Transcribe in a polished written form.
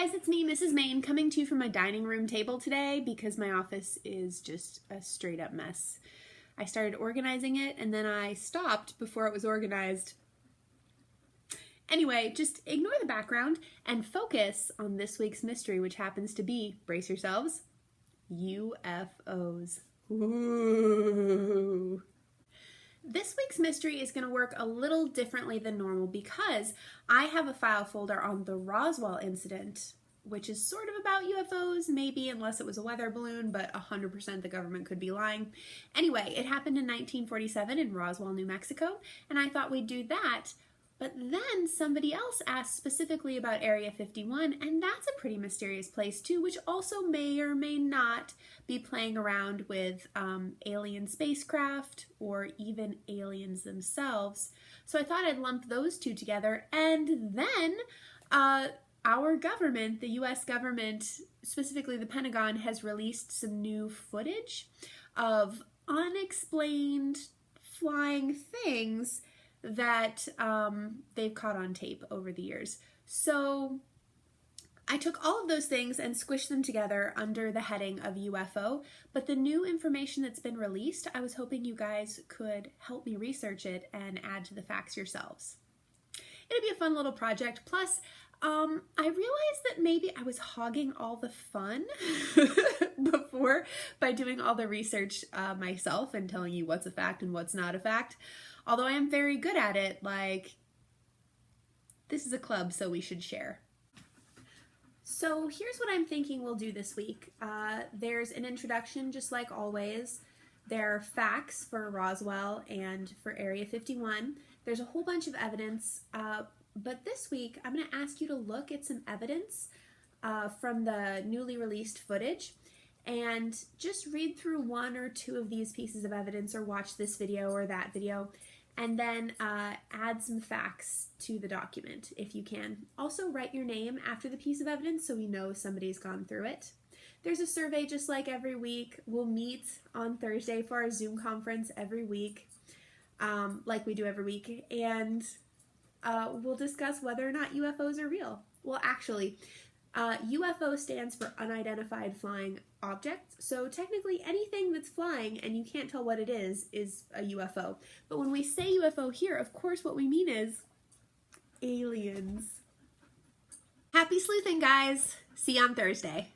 guys, it's me, Mrs. Main, coming to you from my dining room table today because my office is just a straight up mess. I started organizing it and then I stopped before it was organized. Anyway, just ignore the background and focus on this week's mystery, which happens to be, brace yourselves, UFOs. Ooh. This week's mystery is going to work a little differently than normal because I have a file folder on the Roswell incident, which is sort of about UFOs, maybe, unless it was a weather balloon, but 100% the government could be lying. Anyway, it happened in 1947 in Roswell, New Mexico, and I thought we'd do that. But then somebody else asked specifically about Area 51, and that's a pretty mysterious place too, which also may or may not be playing around with alien spacecraft or even aliens themselves. So I thought I'd lump those two together, and then our government, the US government, specifically the Pentagon, has released some new footage of unexplained flying things that they've caught on tape over the years. So I took all of those things and squished them together under the heading of UFO, but the new information that's been released, I was hoping you guys could help me research it and add to the facts yourselves. It'll be a fun little project. Plus, I realized that maybe I was hogging all the fun before by doing all the research myself and telling you what's a fact and what's not a fact. Although I am very good at it, like, this is a club, so we should share. So here's what I'm thinking we'll do this week. There's an introduction, just like always. There are facts for Roswell and for Area 51. There's a whole bunch of evidence, but this week I'm going to ask you to look at some evidence from the newly released footage and just read through one or two of these pieces of evidence or watch this video or that video and then add some facts to the document if you can. Also write your name after the piece of evidence so we know somebody's gone through it. There's a survey just like every week. We'll meet on Thursday for our Zoom conference every week, like we do every week, and we'll discuss whether or not UFOs are real. Well, actually, UFO stands for Unidentified Flying Objects, so technically anything that's flying and you can't tell what it is a UFO. But when we say UFO here, of course what we mean is aliens. Happy sleuthing, guys! See you on Thursday.